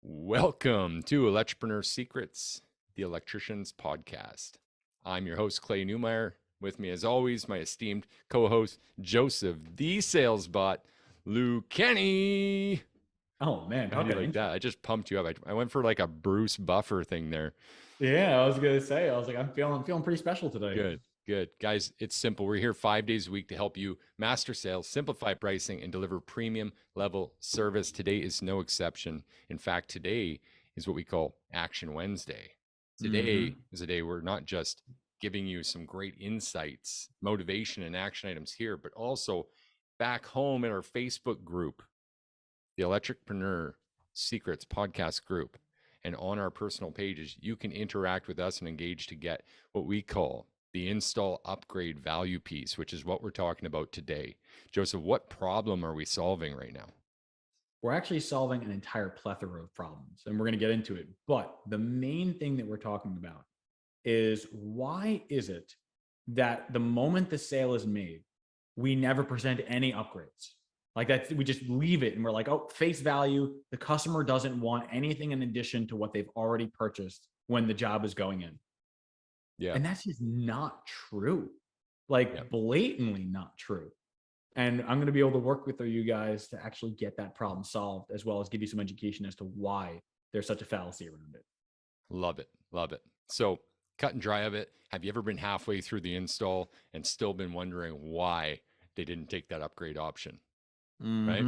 Welcome to Electripreneur Secrets, the Electricians podcast. I'm your host, Clay Newmeyer. With me, as always, my esteemed co-host, Joseph, the sales bot, Lou Kenny. Oh man, How do you okay. like that? I just pumped you up. I went for like a Bruce Buffer thing there. Yeah, I was gonna say, I was like, I'm feeling pretty special today. Good, good. Guys, it's simple. We're here 5 days a week to help you master sales, simplify pricing, and deliver premium level service. Today is no exception. In fact, today is what we call Action Wednesday. Today is a day we're not just giving you some great insights, motivation, and action items here, but also back home in our Facebook group, the Electricpreneur Secrets podcast group. And on our personal pages, you can interact with us and engage to get what we call the install upgrade value piece, which is what we're talking about today. Joseph, what problem are we solving right now? We're actually solving an entire plethora of problems, and we're gonna get into it. But the main thing that we're talking about is why is it that the moment the sale is made, we never present any upgrades? Like that, we just leave it and we're like, oh, face value, the customer doesn't want anything in addition to what they've already purchased when the job is going in. Yeah. And that's just not true. Yeah. Blatantly not true. And I'm going to be able to work with you guys to actually get that problem solved, as well as give you some education as to why there's such a fallacy around it. Love it. Love it. So, cut and dry of it. Have you ever been halfway through the install and still been wondering why they didn't take that upgrade option? Right?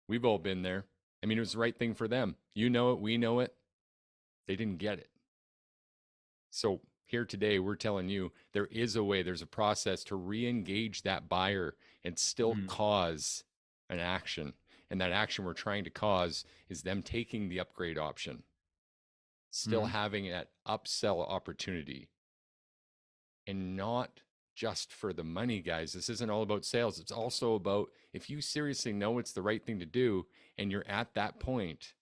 We've all been there. I mean, it was the right thing for them. You know it. We know it. They didn't get it. So, here today, we're telling you there is a way, there's a process to re-engage that buyer and still cause an action. And that action we're trying to cause is them taking the upgrade option, still having that upsell opportunity, and not just for the money, guys. This isn't all about sales. It's also about if you seriously know it's the right thing to do and you're at that point,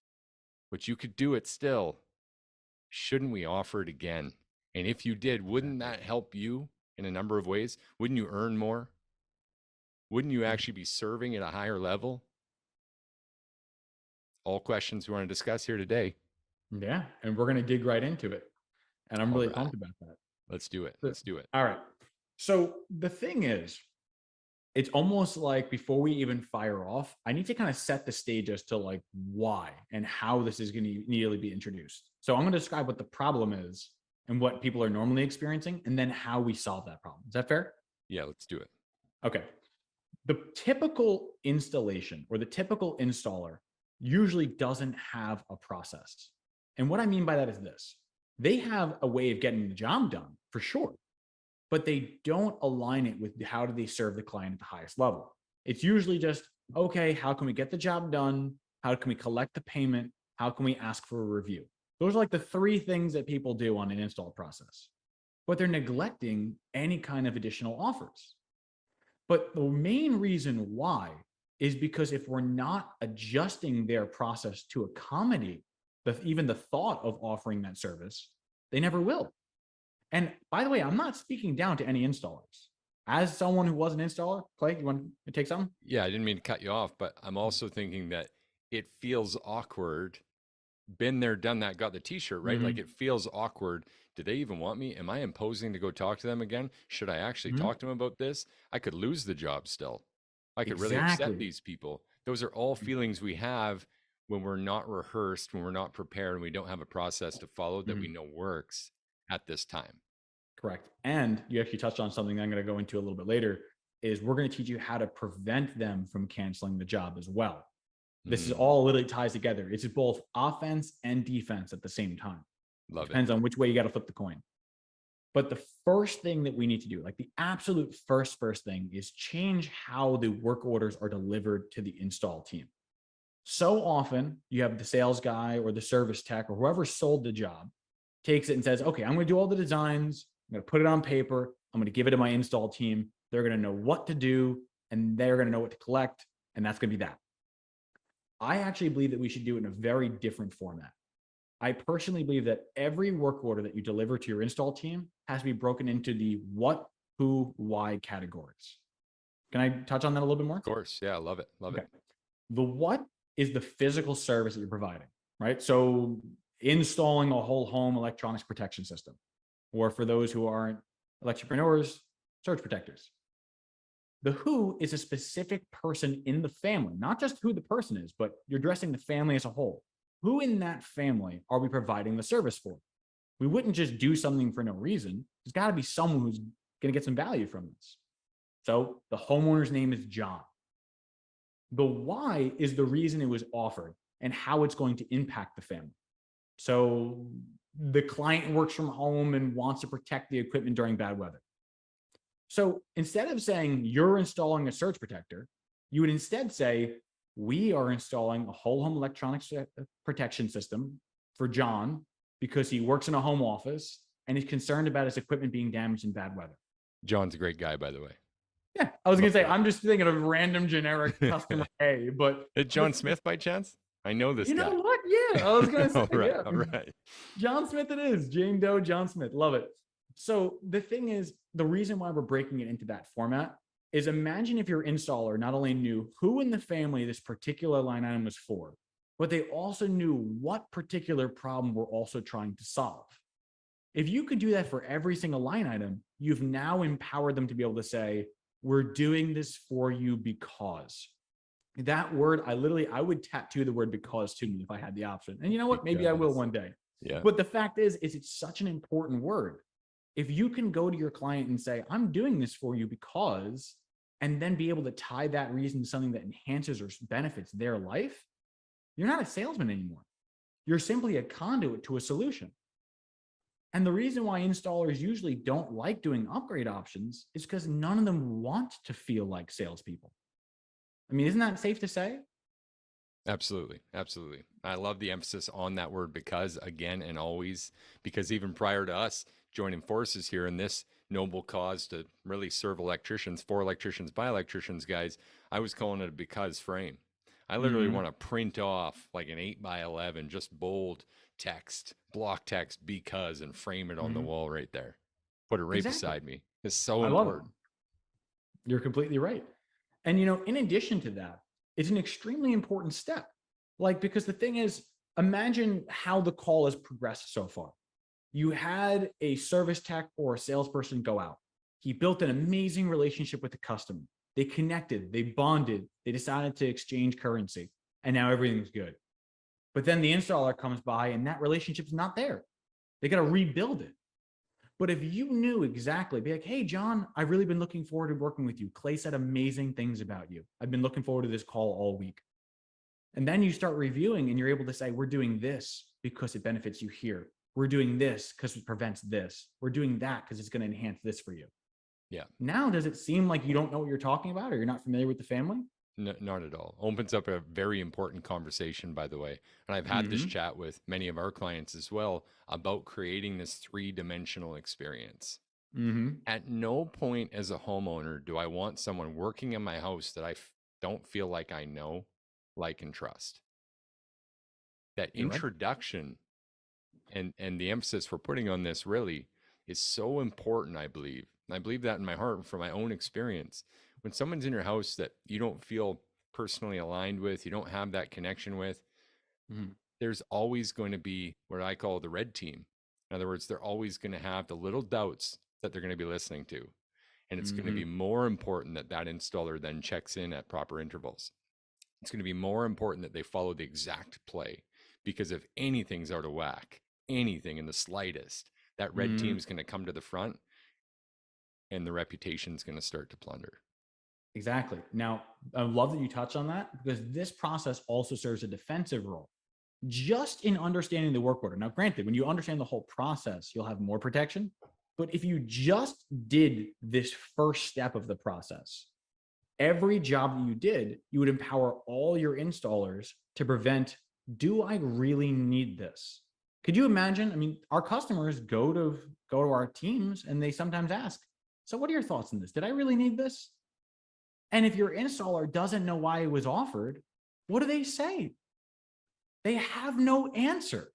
but you could do it still, shouldn't we offer it again? And if you did, wouldn't that help you in a number of ways? Wouldn't you earn more? Wouldn't you actually be serving at a higher level? All questions we want to discuss here today. Yeah. And we're going to dig right into it. And I'm really pumped about that. Let's do it. Let's do it. All right. So the thing is, it's almost like before we even fire off, I need to kind of set the stage as to like why and how this is going to immediately be introduced. So I'm going to describe what the problem is and what people are normally experiencing, and then how we solve that problem. Is that fair? Yeah, let's do it. Okay. The typical installation or the typical installer usually doesn't have a process. And what I mean by that is this: they have a way of getting the job done for sure, but they don't align it with how do they serve the client at the highest level. It's usually just, okay, how can we get the job done? How can we collect the payment? How can we ask for a review? Those are like the three things that people do on an install process, but they're neglecting any kind of additional offers. But the main reason why is because if we're not adjusting their process to accommodate even the thought of offering that service, they never will. And by the way, I'm not speaking down to any installers. As someone who was an installer, Clay, you want to take something? Yeah, I didn't mean to cut you off, but I'm also thinking that it feels awkward. Been there, done that, got the t-shirt, right? Like it feels awkward. Do they even want me? Am I imposing to go talk to them again? Should I actually talk to them about this? I could lose the job still. I could really upset these people. Those are all feelings we have when we're not rehearsed, when we're not prepared, and we don't have a process to follow that we know works at this time. Correct. And you actually touched on something I'm going to go into a little bit later, is we're going to teach you how to prevent them from canceling the job as well. This is all literally ties together. It's both offense and defense at the same time. Depends on which way you got to flip the coin. But the first thing that we need to do, like the absolute first thing, is change how the work orders are delivered to the install team. So often you have the sales guy or the service tech or whoever sold the job takes it and says, okay, I'm going to do all the designs. I'm going to put it on paper. I'm going to give it to my install team. They're going to know what to do and they're going to know what to collect. And that's going to be that. I actually believe that we should do it in a very different format. I personally believe that every work order that you deliver to your install team has to be broken into the what, who, why categories. Can I touch on that a little bit more? Of course. Yeah, I love it. Love it. The what is the physical service that you're providing. right? So installing a whole home electronics protection system, or for those who aren't electropreneurs, surge protectors. The who is a specific person in the family, not just who the person is, but you're addressing the family as a whole. Who in that family are we providing the service for? We wouldn't just do something for no reason. There's got to be someone who's going to get some value from this. So the homeowner's name is John. The why is the reason it was offered and how it's going to impact the family. So the client works from home and wants to protect the equipment during bad weather. So instead of saying you're installing a surge protector, you would instead say, we are installing a whole home electronics protection system for John because he works in a home office and he's concerned about his equipment being damaged in bad weather. John's a great guy, by the way. Yeah, I was going to say, I'm just thinking of random generic customer A, but... Is John Smith by chance? I know this guy. You know what? Yeah, I was going to say, all right. John Smith it is. Jane Doe, John Smith. Love it. So the thing is, the reason why we're breaking it into that format is imagine if your installer not only knew who in the family this particular line item was for, but they also knew what particular problem we're also trying to solve. If you could do that for every single line item, you've now empowered them to be able to say, we're doing this for you because. That word, I would tattoo the word because to me if I had the option. And you know what? Maybe I will one day. Yeah. But the fact is it's such an important word. If you can go to your client and say, I'm doing this for you because, and then be able to tie that reason to something that enhances or benefits their life, you're not a salesman anymore. You're simply a conduit to a solution. And the reason why installers usually don't like doing upgrade options is because none of them want to feel like salespeople. I mean, isn't that safe to say? Absolutely. Absolutely. I love the emphasis on that word because, again, and always, because even prior to us joining forces here in this noble cause to really serve electricians, for electricians, by electricians, guys, I was calling it a because frame. I literally want to print off like an 8x11, just bold text, block text, because, and frame it on the wall right there. Put it right beside me. It's so important. You're completely right. And, you know, in addition to that, it's an extremely important step. Like, because the thing is, imagine how the call has progressed so far. You had a service tech or a salesperson go out. He built an amazing relationship with the customer. They connected, they bonded, they decided to exchange currency, and now everything's good. But then the installer comes by and that relationship's not there. They got to rebuild it. But if you knew exactly, be like, hey, John, I've really been looking forward to working with you. Clay said amazing things about you. I've been looking forward to this call all week. And then you start reviewing and you're able to say, we're doing this because it benefits you here. We're doing this because it prevents this. We're doing that because it's going to enhance this for you. Yeah. Now, does it seem like you don't know what you're talking about or you're not familiar with the family? No, not at all. Opens up a very important conversation, by the way. And I've had this chat with many of our clients as well about creating this three-dimensional experience. At no point as a homeowner do I want someone working in my house that I don't feel like I know, like, and trust. That introduction and the emphasis we're putting on this really is so important, I believe. And I believe that in my heart from my own experience. When someone's in your house that you don't feel personally aligned with, you don't have that connection with, there's always going to be what I call the red team. In other words, they're always going to have the little doubts that they're going to be listening to. And it's going to be more important that that installer then checks in at proper intervals. It's going to be more important that they follow the exact play, because if anything's out of whack, anything in the slightest, that red team is going to come to the front and the reputation is going to start to plunder. Exactly. Now, I love that you touch on that because this process also serves a defensive role. Just in understanding the work order. Now, granted, when you understand the whole process, you'll have more protection. But if you just did this first step of the process, every job that you did, you would empower all your installers to prevent, do I really need this? Could you imagine? I mean, our customers go to our teams and they sometimes ask, so what are your thoughts on this? Did I really need this? And if your installer doesn't know why it was offered, what do they say? They have no answer.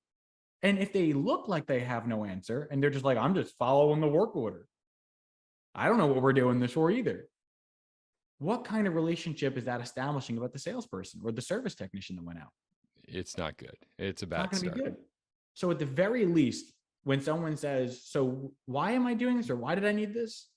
And if they look like they have no answer and they're just like, I'm just following the work order, I don't know what we're doing this for either. What kind of relationship is that establishing about the salesperson or the service technician that went out? It's not good. It's a It's not bad going to be start. good. So at the very least, when someone says, so why am I doing this, or why did I need this?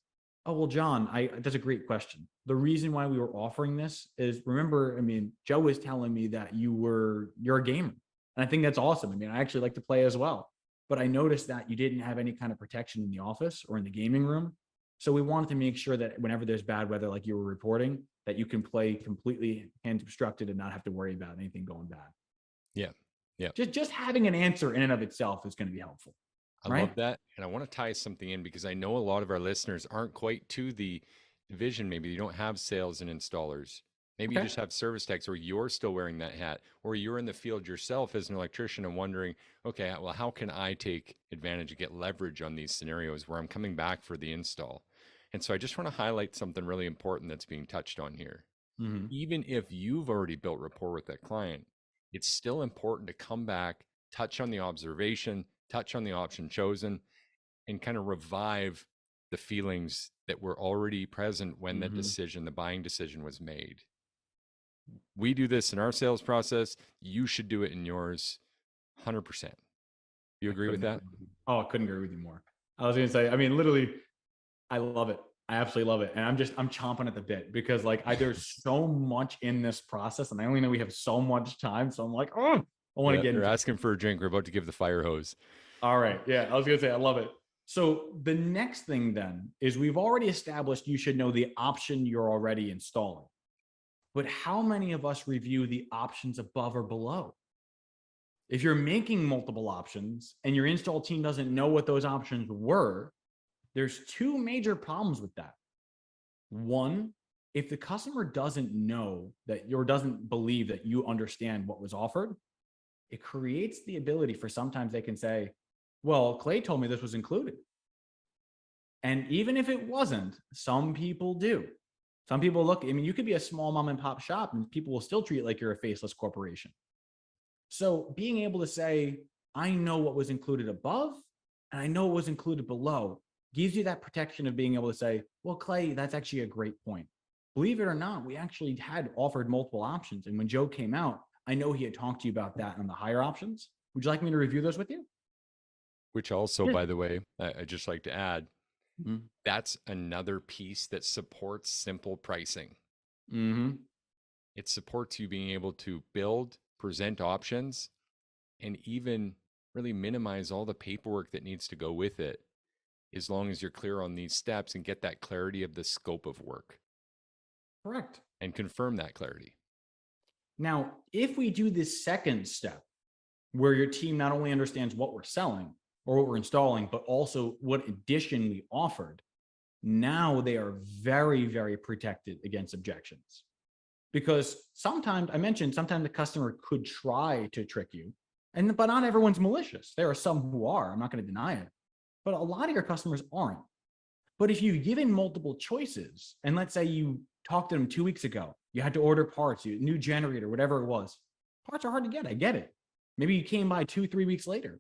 Oh, well, John, that's a great question. The reason why we were offering this is, remember, I mean, Joe was telling me that you're a gamer. And I think that's awesome. I mean, I actually like to play as well. But I noticed that you didn't have any kind of protection in the office or in the gaming room. So we wanted to make sure that whenever there's bad weather, like you were reporting, that you can play completely hand obstructed and not have to worry about anything going bad. Yeah. Yeah. Just having an answer in and of itself is going to be helpful. I Right? love that. And I want to tie something in because I know a lot of our listeners aren't quite to the division. Maybe you don't have sales and installers. Maybe you Okay. just have service techs, or you're still wearing that hat, or you're in the field yourself as an electrician and wondering, okay, well, how can I take advantage and get leverage on these scenarios where I'm coming back for the install? And so I just want to highlight something really important that's being touched on here. Mm-hmm. Even if you've already built rapport with that client, it's still important to come back, touch on the observation, touch on the option chosen, and kind of revive the feelings that were already present when the decision, the buying decision was made. We do this in our sales process. You should do it in yours 100%. You agree with that? Oh, I couldn't agree with you more. I was going to say, I mean, literally, I love it. I absolutely love it. And I'm chomping at the bit because there's so much in this process and I only know we have so much time. So I'm like, oh, I want to get they're into it. asking for a drink. We're about to give the fire hose. All right. Yeah. I was going to say, I love it. So the next thing then is we've already established you should know the option you're already installing. But how many of us review the options above or below? If you're making multiple options and your install team doesn't know what those options were, there's two major problems with that. One, if the customer doesn't know that or doesn't believe that you understand what was offered, it creates the ability for sometimes they can say, well, Clay told me this was included. And even if it wasn't, some people do. Some people look, I mean, you could be a small mom and pop shop and people will still treat it like you're a faceless corporation. So being able to say, I know what was included above and I know what was included below gives you that protection of being able to say, well, Clay, that's actually a great point. Believe it or not, we actually had offered multiple options. And when Joe came out, I know he had talked to you about that on the higher options. Would you like me to review those with you? Which also, by the way, I just like to add, Mm-hmm. that's another piece that supports simple pricing. Mm-hmm. It supports you being able to build, present options, and even really minimize all the paperwork that needs to go with it, as long as you're clear on these steps and get that clarity of the scope of work. Correct. And confirm that clarity. Now, if we do this second step, where your team not only understands what we're selling or what we're installing, but also what addition we offered, now they are very, very protected against objections. Because sometimes, I mentioned, sometimes the customer could try to trick you, but not everyone's malicious. There are some who are, I'm not going to deny it, but a lot of your customers aren't. But if you've given multiple choices, and let's say you talked to them 2 weeks ago, you had to order parts, new generator, whatever it was, parts are hard to get. I get it. Maybe you came by 2-3 weeks later.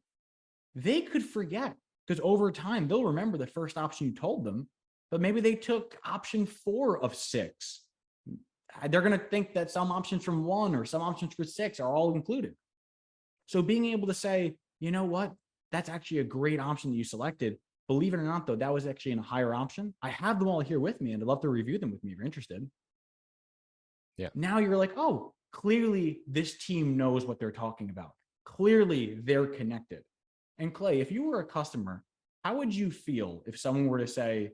They could forget because over time, they'll remember the first option you told them, but maybe they took option 4 of 6. They're going to think that some options from 1 or some options for 6 are all included. So being able to say, you know what, that's actually a great option that you selected. Believe it or not, though, that was actually in a higher option. I have them all here with me and I'd love to review them with me if you're interested. Yeah. Now you're like, oh, clearly this team knows what they're talking about. Clearly they're connected. And Clay, if you were a customer, how would you feel if someone were to say,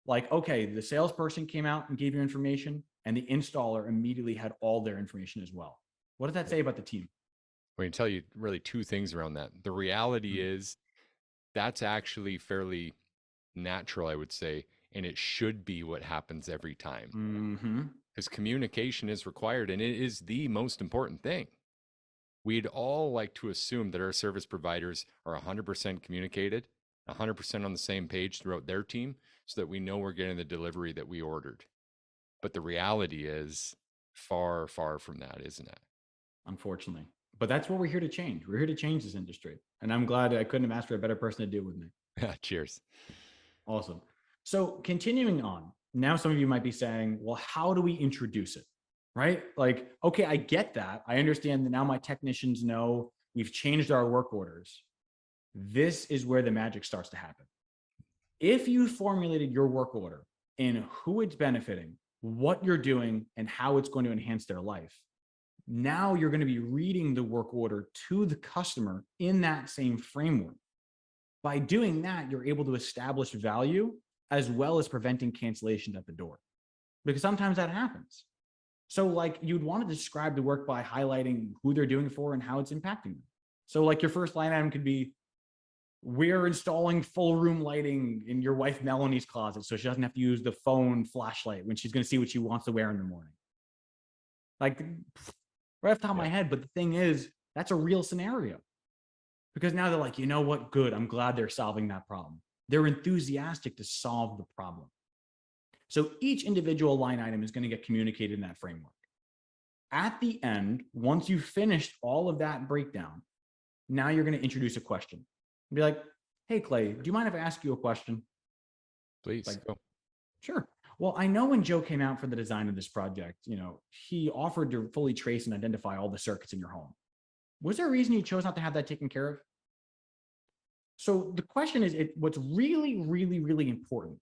like, okay, the salesperson came out and gave you information and the installer immediately had all their information as well? What does that say about the team? I'm going to tell you really two things around that. The reality is that's actually fairly natural, I would say, and it should be what happens every time. Because communication is required and it is the most important thing. We'd all like to assume that our service providers are 100% communicated, 100% on the same page throughout their team, so that we know we're getting the delivery that we ordered. But the reality is far, far from that, isn't it? Unfortunately. But that's what we're here to change. We're here to change this industry. And I'm glad I couldn't have asked for a better person to do it with me. Cheers. Awesome. So continuing on, now some of you might be saying, well, how do we introduce it? right? Like, okay, I get that. I understand that now my technicians know we've changed our work orders. This is where the magic starts to happen. If you formulated your work order in who it's benefiting, what you're doing, and how it's going to enhance their life, now you're going to be reading the work order to the customer in that same framework. By doing that, you're able to establish value as well as preventing cancellations at the door, because sometimes that happens. So, like, you'd want to describe the work by highlighting who they're doing for and how it's impacting them. So, like, your first line item could be, we're installing full room lighting in your wife Melanie's closet so she doesn't have to use the phone flashlight when she's going to see what she wants to wear in the morning. Like, right off the top of my head. But the thing is, that's a real scenario, because now they're like, you know what? Good. I'm glad they're solving that problem. They're enthusiastic to solve the problem. So each individual line item is going to get communicated in that framework. At the end, once you've finished all of that breakdown, now you're going to introduce a question. Be like, hey, Clay, do you mind if I ask you a question? Please. Like, go. Sure. Well, I know when Joe came out for the design of this project, he offered to fully trace and identify all the circuits in your home. Was there a reason you chose not to have that taken care of? So the question is, what's really, really, really important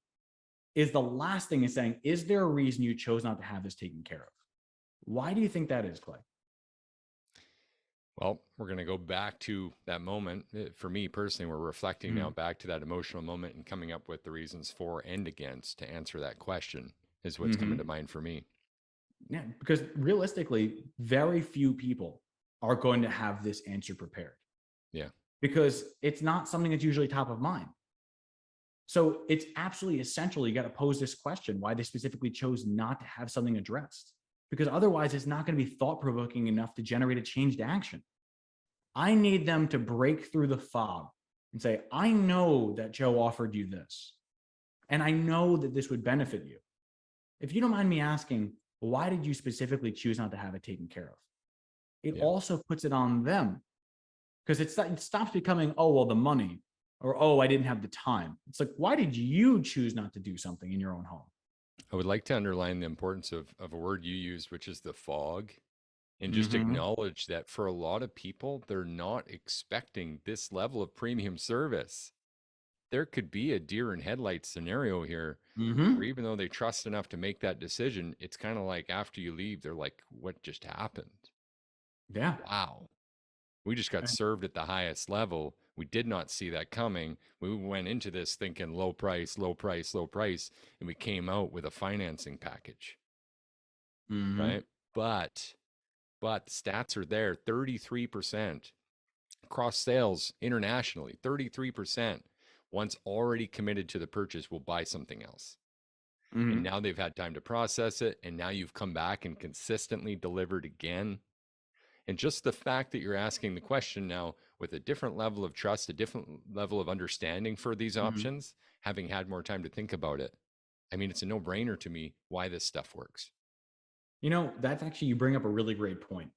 is the last thing is saying, is there a reason you chose not to have this taken care of? Why do you think that is, Clay? Well, we're going to go back to that moment. For me personally, we're reflecting now back to that emotional moment and coming up with the reasons for and against to answer that question is what's coming to mind for me. Yeah, because realistically, very few people are going to have this answer prepared. Yeah. Because it's not something that's usually top of mind. So it's absolutely essential. You got to pose this question, why they specifically chose not to have something addressed, because otherwise it's not going to be thought-provoking enough to generate a change to action. I need them to break through the fog and say, I know that Joe offered you this, and I know that this would benefit you. If you don't mind me asking, why did you specifically choose not to have it taken care of? It also puts it on them, because it stops becoming, oh, well, the money, or, oh, I didn't have the time. It's like, why did you choose not to do something in your own home? I would like to underline the importance of a word you used, which is the fog, and just acknowledge that for a lot of people, they're not expecting this level of premium service. There could be a deer in headlights scenario here, where even though they trust enough to make that decision, it's kind of like after you leave, they're like, what just happened? Yeah. Wow. We just got served at the highest level. We did not see that coming. We went into this thinking low price, low price, low price, and we came out with a financing package. Right? But the stats are there. 33% cross sales internationally, 33% once already committed to the purchase will buy something else. And now they've had time to process it, and now you've come back and consistently delivered again. And just the fact that you're asking the question now with a different level of trust, a different level of understanding for these options, having had more time to think about it. I mean, it's a no-brainer to me why this stuff works. That's actually, you bring up a really great point.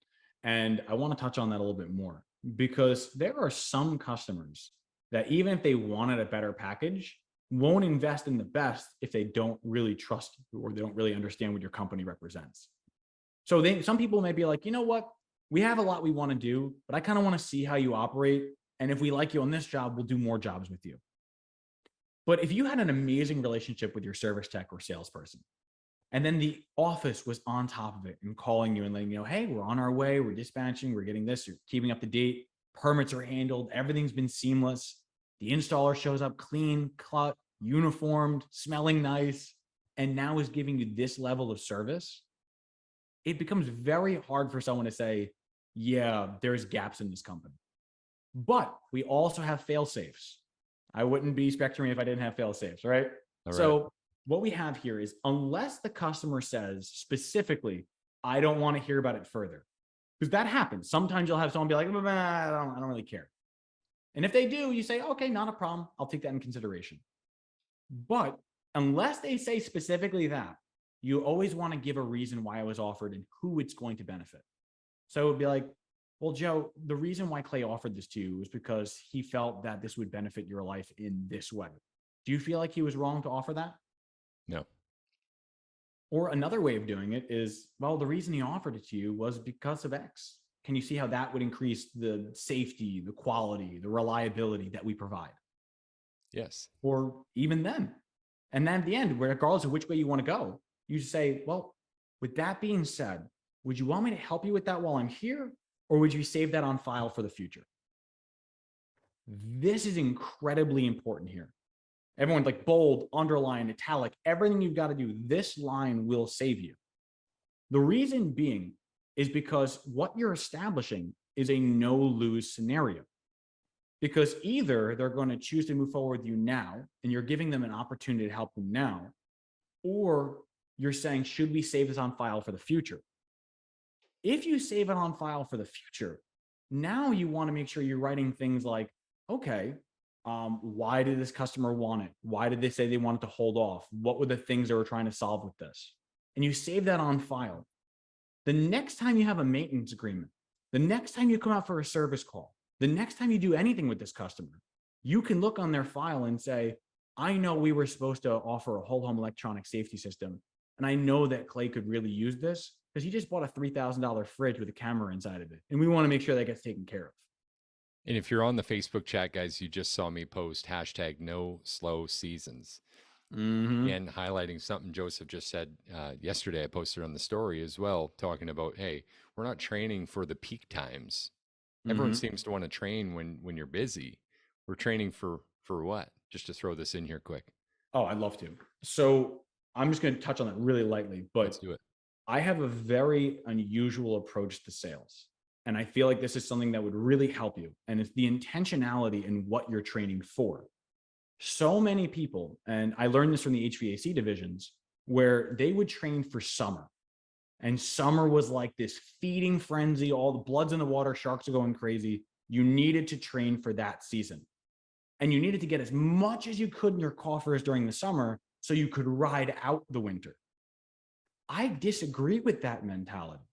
And I want to touch on that a little bit more, because there are some customers that even if they wanted a better package, won't invest in the best if they don't really trust you or they don't really understand what your company represents. So some people may be like, you know what? We have a lot we want to do, but I kind of want to see how you operate. And if we like you on this job, we'll do more jobs with you. But if you had an amazing relationship with your service tech or salesperson, and then the office was on top of it and calling you and letting you know, hey, we're on our way, we're dispatching, we're getting this, you're keeping up to date, permits are handled, everything's been seamless. The installer shows up clean, cut, uniformed, smelling nice, and now is giving you this level of service. It becomes very hard for someone to say, yeah, there's gaps in this company. But we also have fail safes. I wouldn't be Spectrum if I didn't have fail safes, right? So what we have here is, unless the customer says specifically, I don't want to hear about it further, because that happens. Sometimes you'll have someone be like, I don't really care. And if they do, you say, okay, not a problem. I'll take that in consideration. But unless they say specifically that, you always want to give a reason why it was offered and who it's going to benefit. So it would be like, well, Joe, the reason why Clay offered this to you was because he felt that this would benefit your life in this way. Do you feel like he was wrong to offer that? No. Or another way of doing it is, well, the reason he offered it to you was because of X. Can you see how that would increase the safety, the quality, the reliability that we provide? Yes. Or even then. And then at the end, regardless of which way you want to go, you say, well, with that being said, would you want me to help you with that while I'm here? Or would you save that on file for the future? This is incredibly important here. Everyone, like bold, underline, italic, everything you've got to do, this line will save you. The reason being is because what you're establishing is a no-lose scenario. Because either they're going to choose to move forward with you now, and you're giving them an opportunity to help them now, or you're saying, should we save this on file for the future? If you save it on file for the future, now you want to make sure you're writing things like, okay, why did this customer want it? Why did they say they wanted to hold off? What were the things they were trying to solve with this? And you save that on file. The next time you have a maintenance agreement, the next time you come out for a service call, the next time you do anything with this customer, you can look on their file and say, I know we were supposed to offer a whole home electronic safety system. And I know that Clay could really use this because he just bought a $3,000 fridge with a camera inside of it. And we want to make sure that gets taken care of. And if you're on the Facebook chat, guys, you just saw me post hashtag no slow seasons. And highlighting something Joseph just said yesterday. I posted on the story as well, talking about, hey, we're not training for the peak times. Everyone seems to want to train when you're busy. We're training for what? Just to throw this in here quick. Oh, I'd love to. So I'm just going to touch on that really lightly, but let's do it. I have a very unusual approach to sales. And I feel like this is something that would really help you. And it's the intentionality in what you're training for. So many people, and I learned this from the HVAC divisions, where they would train for summer. And summer was like this feeding frenzy, all the blood's in the water, sharks are going crazy. You needed to train for that season. And you needed to get as much as you could in your coffers during the summer so you could ride out the winter. I disagree with that mentality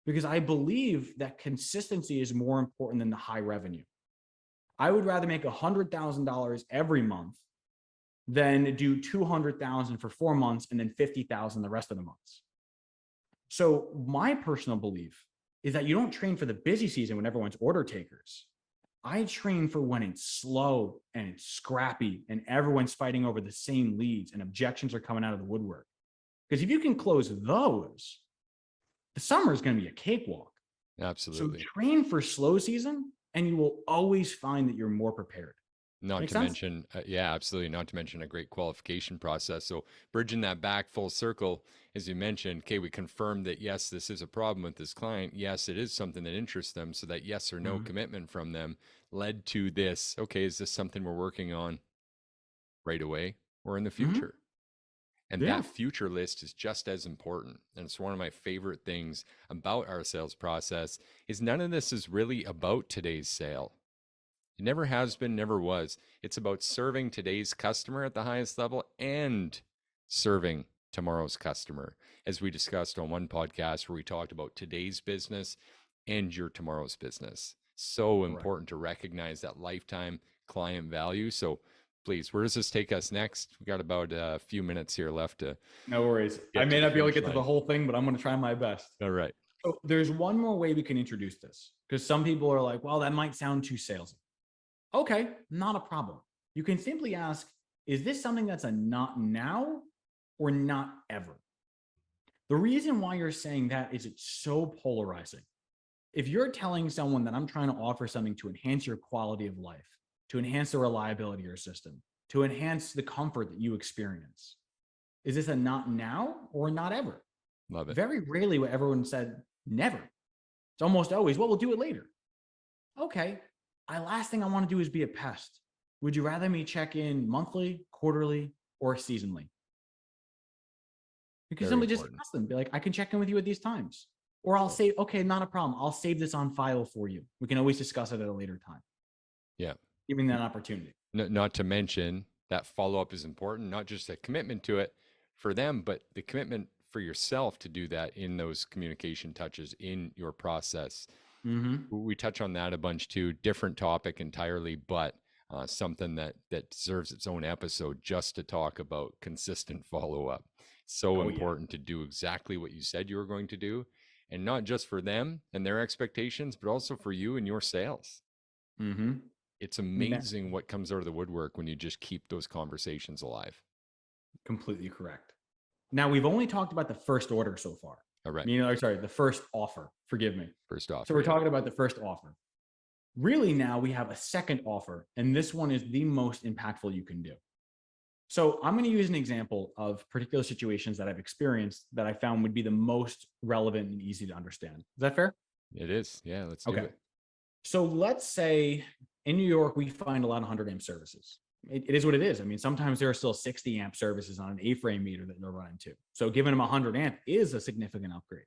because I believe that consistency is more important than the high revenue. I would rather make $100,000 every month than do $200,000 for 4 months and then $50,000 the rest of the months. So my personal belief is that you don't train for the busy season when everyone's order takers. I train for when it's slow and it's scrappy and everyone's fighting over the same leads and objections are coming out of the woodwork. Because if you can close those, the summer is going to be a cakewalk. Absolutely. So train for slow season and you will always find that you're more prepared. Not to mention, yeah, absolutely. Not to mention a great qualification process. So bridging that back full circle, as you mentioned, okay, we confirmed that, yes, this is a problem with this client. Yes, it is something that interests them. So that yes or no commitment from them led to this. Okay, is this something we're working on right away or in the future? And that future list is just as important. And it's one of my favorite things about our sales process is none of this is really about today's sale. It never has been, never was. It's about serving today's customer at the highest level and serving tomorrow's customer, as we discussed on one podcast where we talked about today's business and your tomorrow's business. So important to recognize that lifetime client value. So please, where does this take us next? We got about a few minutes here left to. No worries. I may not be able to get to the whole thing, but I'm going to try my best. All right. So there's one more way we can introduce this because some people are like, well, that might sound too salesy. Okay, not a problem. You can simply ask, is this something that's a not now or not ever? The reason why you're saying that is it's so polarizing. If you're telling someone that I'm trying to offer something to enhance your quality of life, to enhance the reliability of your system, to enhance the comfort that you experience, is this a not now or not ever? Love it. Very rarely will everyone said never. It's almost always, well, we'll do it later. Okay. Last thing I want to do is be a pest. Would you rather me check in monthly, quarterly, or seasonally? You can simply just ask them, be like, I can check in with you at these times. Or I'll say, okay, not a problem. I'll save this on file for you. We can always discuss it at a later time. Yeah. Giving that opportunity. Not to mention that follow-up is important, not just a commitment to it for them, but the commitment for yourself to do that in those communication touches in your process. We touch on that a bunch too, different topic entirely, but something that deserves its own episode just to talk about consistent follow-up. So important to do exactly what you said you were going to do, and not just for them and their expectations, but also for you and your sales. It's amazing what comes out of the woodwork when you just keep those conversations alive. Completely correct. Now, we've only talked about the first order so far. All right. The first offer. Forgive me. First offer. So we're talking about the first offer. Really, now we have a second offer, and this one is the most impactful you can do. So I'm going to use an example of particular situations that I've experienced that I found would be the most relevant and easy to understand. Is that fair? It is. Yeah, let's do it. So let's say in New York, we find a lot of 100 amp services. It is what it is. I mean, sometimes there are still 60 amp services on an A-frame meter that they're running to. So giving them 100 amp is a significant upgrade.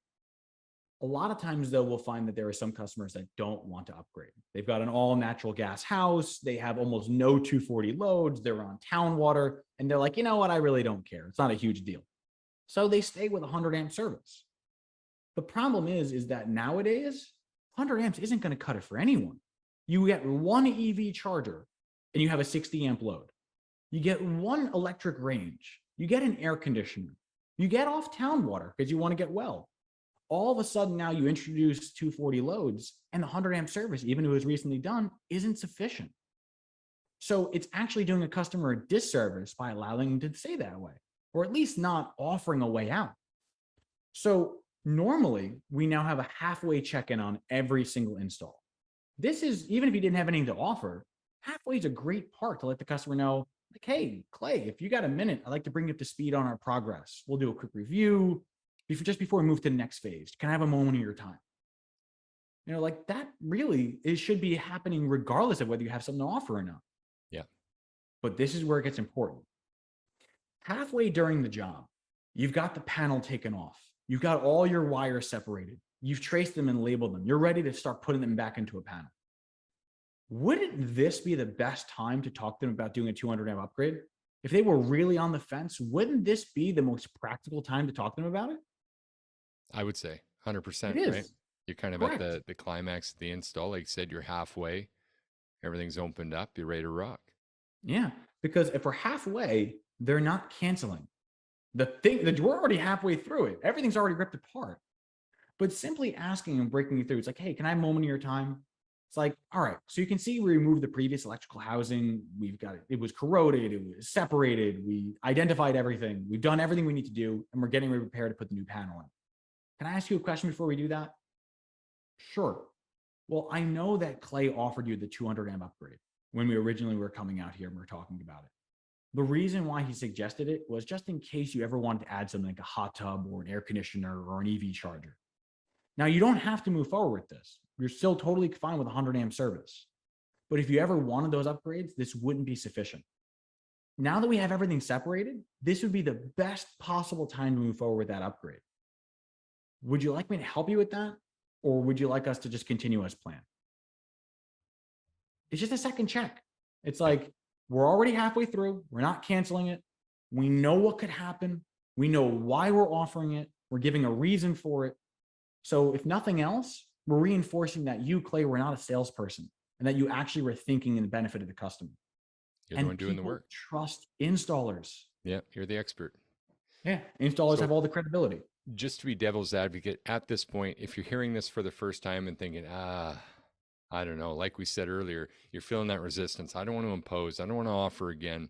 A lot of times, though, we'll find that there are some customers that don't want to upgrade. They've got an all natural gas house. They have almost no 240 loads. They're on town water. And they're like, you know what? I really don't care. It's not a huge deal. So they stay with 100 amp service. The problem is that nowadays, 100 amps isn't going to cut it for anyone. You get one EV charger and you have a 60 amp load. You get one electric range. You get an air conditioner. You get off town water because you want to get well. All of a sudden now you introduce 240 loads and the 100 amp service, even if it was recently done, isn't sufficient. So it's actually doing a customer a disservice by allowing them to stay that way, or at least not offering a way out. So normally we now have a halfway check-in on every single install. This is, even if you didn't have anything to offer, halfway is a great part to let the customer know, like, hey, Clay, if you got a minute, I'd like to bring you up to speed on our progress. We'll do a quick review just before we move to the next phase. Can I have a moment of your time? Like that really, it should be happening regardless of whether you have something to offer or not. Yeah. But this is where it gets important. Halfway during the job, you've got the panel taken off. You've got all your wires separated. You've traced them and labeled them. You're ready to start putting them back into a panel. Wouldn't this be the best time to talk to them about doing a 200 amp upgrade? If they were really on the fence, wouldn't this be the most practical time to talk to them about it? I would say 100%, right? You're kind of at the climax of the install. Like you said, you're halfway. Everything's opened up. You're ready to rock. Yeah, because if we're halfway, they're not canceling. The thing that we're already halfway through it. Everything's already ripped apart. But simply asking and breaking it through, it's like, hey, can I have a moment of your time? It's like, all right, so you can see we removed the previous electrical housing. We've got it was corroded, it was separated. We identified everything. We've done everything we need to do, and we're getting ready prepared to put the new panel in. Can I ask you a question before we do that? Sure. Well, I know that Clay offered you the 200 amp upgrade when we originally were coming out here and we were talking about it. The reason why he suggested it was just in case you ever wanted to add something like a hot tub or an air conditioner or an EV charger. Now, you don't have to move forward with this. You're still totally fine with 100 amp service. But if you ever wanted those upgrades, this wouldn't be sufficient. Now that we have everything separated, this would be the best possible time to move forward with that upgrade. Would you like me to help you with that? Or would you like us to just continue as planned? It's just a second check. It's like, we're already halfway through. We're not canceling it. We know what could happen. We know why we're offering it. We're giving a reason for it. So if nothing else, we're reinforcing that you, Clay, were not a salesperson and that you actually were thinking in the benefit of the customer. You're the one doing the work. Trust installers. Yeah, you're the expert. Yeah, installers have all the credibility. Just to be devil's advocate at this point, if you're hearing this for the first time and thinking, I don't know, like we said earlier, you're feeling that resistance. I don't want to impose. I don't want to offer again.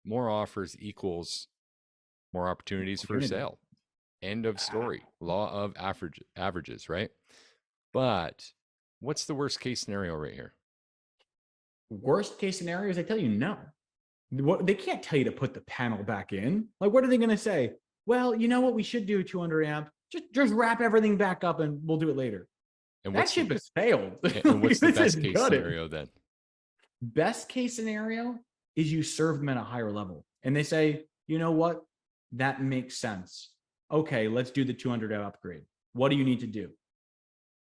More offers equals more opportunities for sale. End of story. Law of averages, right? But what's the worst case scenario right here? Worst case scenario is they tell you no. They can't tell you to put the panel back in. Like, what are they going to say? Well, you know what? We should do 200 amp. Just wrap everything back up and we'll do it later. And that ship has failed. And what's the best case scenario then? Best case scenario is you serve them at a higher level. And they say, you know what? That makes sense. Okay, let's do the 200 amp upgrade. What do you need to do?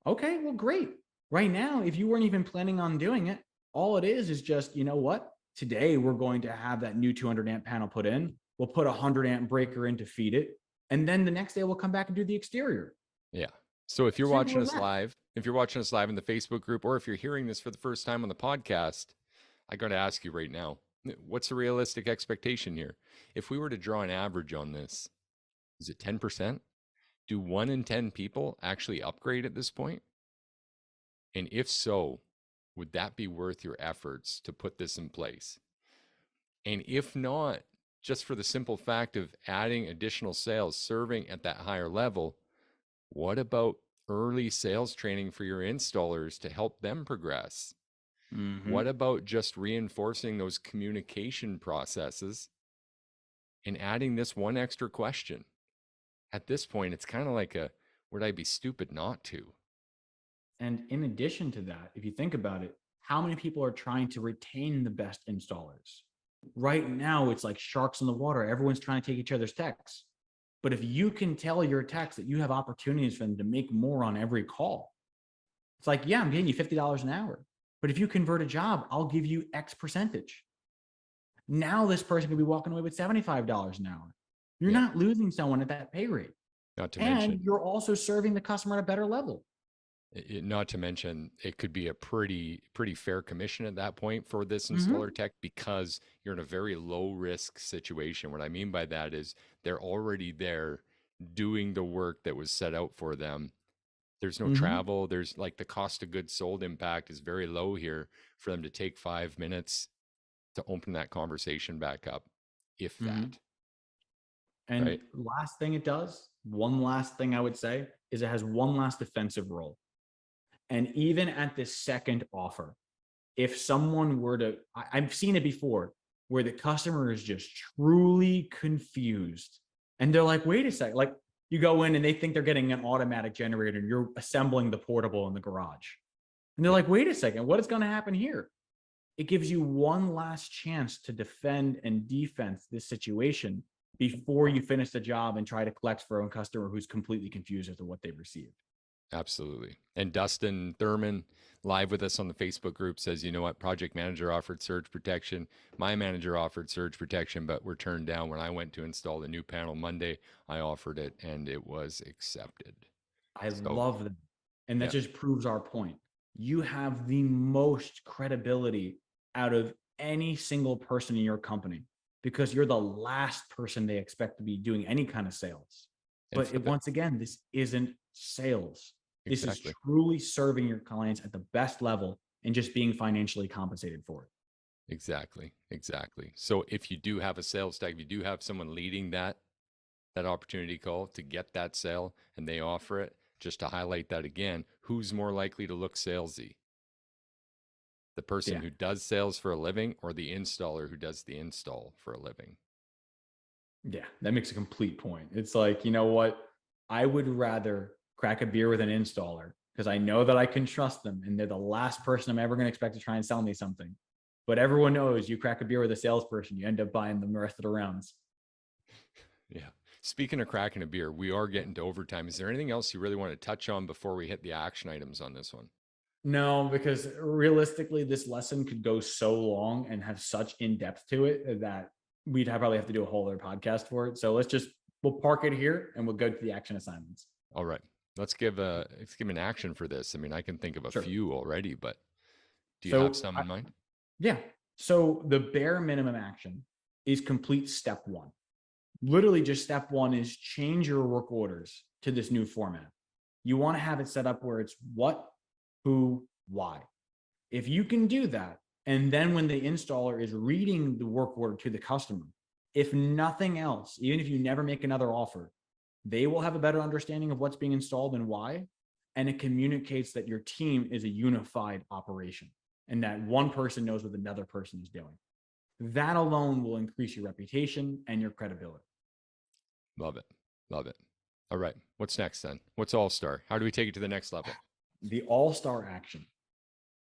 Okay, well, great. Right now, if you weren't even planning on doing it, all it is just, you know what? Today, we're going to have that new 200 amp panel put in. We'll put a 100 amp breaker in to feed it. And then the next day we'll come back and do the exterior. Yeah. So if you're watching us live, in the Facebook group, or if you're hearing this for the first time on the podcast, I got to ask you right now, What's a realistic expectation here? If we were to draw an average on this, is it 10%? Do 1 in 10 people actually upgrade at this point? And if so, would that be worth your efforts to put this in place? And if not, just for the simple fact of adding additional sales, serving at that higher level, what about early sales training for your installers to help them progress? What about just reinforcing those communication processes and adding this one extra question? At this point, it's kind of like would I be stupid not to? And in addition to that, if you think about it, how many people are trying to retain the best installers? Right now, it's like sharks in the water. Everyone's trying to take each other's techs. But if you can tell your techs that you have opportunities for them to make more on every call, it's like, yeah, I'm getting you $50 an hour. But if you convert a job, I'll give you X percentage. Now this person could be walking away with $75 an hour. You're not losing someone at that pay rate. Not to and mention, you're also serving the customer at a better level. Not to mention, it could be a pretty fair commission at that point for this installer tech, because you're in a very low risk situation. What I mean by that is they're already there doing the work that was set out for them. There's no travel. There's like the cost of goods sold impact is very low here for them to take 5 minutes to open that conversation back up, if that. And last thing it does, one last thing I would say, is it has one last defensive role. And even at this second offer, if someone were to, I've seen it before, where the customer is just truly confused and they're like, wait a second, like you go in and they think they're getting an automatic generator and you're assembling the portable in the garage. And they're like, wait a second, what is going to happen here? It gives you one last chance to defend and defense this situation before you finish the job and try to collect for a customer who's completely confused as to what they've received. Absolutely. And Dustin Thurman, live with us on the Facebook group, says, you know what, project manager offered surge protection. My manager offered surge protection, but were turned down. When I went to install the new panel Monday, I offered it and it was accepted. I love that. And that just proves our point. You have the most credibility out of any single person in your company because you're the last person they expect to be doing any kind of sales. But once again, this isn't sales. This is truly serving your clients at the best level and just being financially compensated for it. Exactly. So if you do have a sales tech, if you do have someone leading that opportunity call to get that sale and they offer it, just to highlight that again, who's more likely to look salesy? The person who does sales for a living or the installer who does the install for a living? Yeah, that makes a complete point. It's like, you know what? I would rather crack a beer with an installer because I know that I can trust them and they're the last person I'm ever going to expect to try and sell me something. But everyone knows you crack a beer with a salesperson, you end up buying them the rest of the rounds. Yeah. Speaking of cracking a beer, we are getting to overtime. Is there anything else you really want to touch on before we hit the action items on this one? No, because realistically, this lesson could go so long and have such in-depth to it that we'd probably have to do a whole other podcast for it. So we'll park it here and we'll go to the action assignments. All right. Let's give an action for this. I mean, I can think of a few already, but do you have some in mind? Yeah. So the bare minimum action is complete step one. Literally just step one is change your work orders to this new format. You want to have it set up where it's what, who, why. If you can do that, and then when the installer is reading the work order to the customer, if nothing else, even if you never make another offer, they will have a better understanding of what's being installed and why. And it communicates that your team is a unified operation and that one person knows what another person is doing. That alone will increase your reputation and your credibility. Love it. All right. What's next then? What's All-Star? How do we take it to the next level? The All-Star action.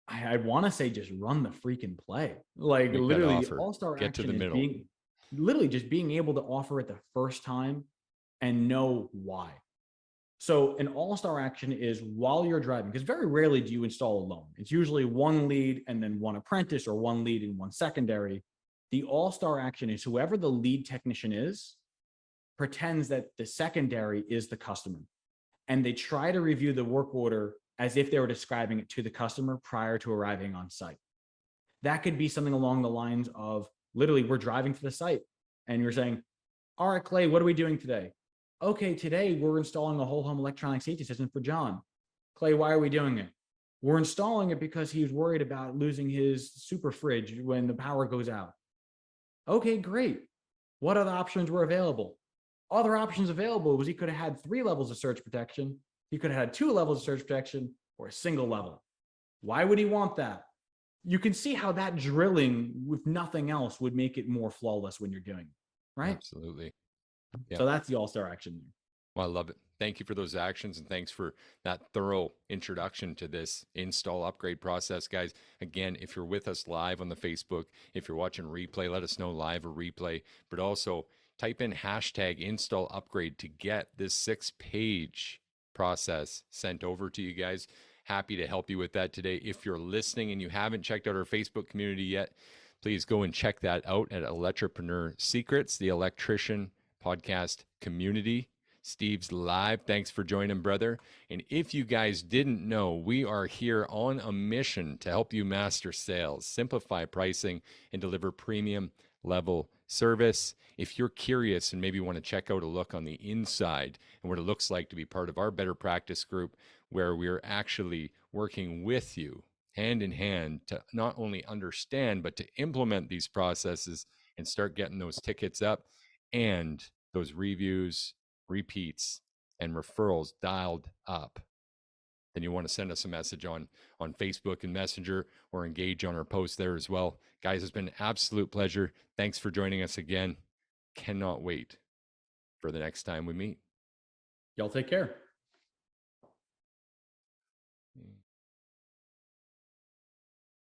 I want to say just run the freaking play. Like literally All-Star action to the middle. Just being able to offer it the first time and know why. So an All-Star action is while you're driving, because very rarely do you install alone. It's usually one lead and then one apprentice or one lead and one secondary. The All-Star action is whoever the lead technician is pretends that the secondary is the customer. And they try to review the work order as if they were describing it to the customer prior to arriving on site. That could be something along the lines of, Literally, we're driving to the site and you're saying, all right, Clay, what are we doing today? Okay, today we're installing a whole home electronic safety system for John. Clay, why are we doing it? We're installing it because he was worried about losing his super fridge when the power goes out. Okay, great. What other options were available? Other options available was he could have had 3 levels of surge protection. He could have had 2 levels of surge protection or a single level. Why would he want that? You can see how that drilling with nothing else would make it more flawless when you're doing it, right? Absolutely. Yeah. So that's the all-star action. Well, I love it. Thank you for those actions, and thanks for that thorough introduction to this install upgrade process, guys. Again, if you're with us live on the Facebook, if you're watching replay, let us know live or replay, but also type in hashtag install upgrade to get this 6-page process sent over to you guys. Happy to help you with that today. If you're listening and you haven't checked out our Facebook community yet, please go and check that out at Electripreneur Secrets, the Electrician podcast community. Steve's live. Thanks for joining, brother. And if you guys didn't know, we are here on a mission to help you master sales, simplify pricing, and deliver premium level service. If you're curious and maybe want to check out a look on the inside and what it looks like to be part of our Better Practice group, where we're actually working with you hand in hand to not only understand, but to implement these processes and start getting those tickets up and those reviews, repeats, and referrals dialed up, then you want to send us a message on Facebook and Messenger, or engage on our post there as well. Guys, it's been an absolute pleasure. Thanks for joining us again. Cannot wait for the next time we meet. Y'all take care.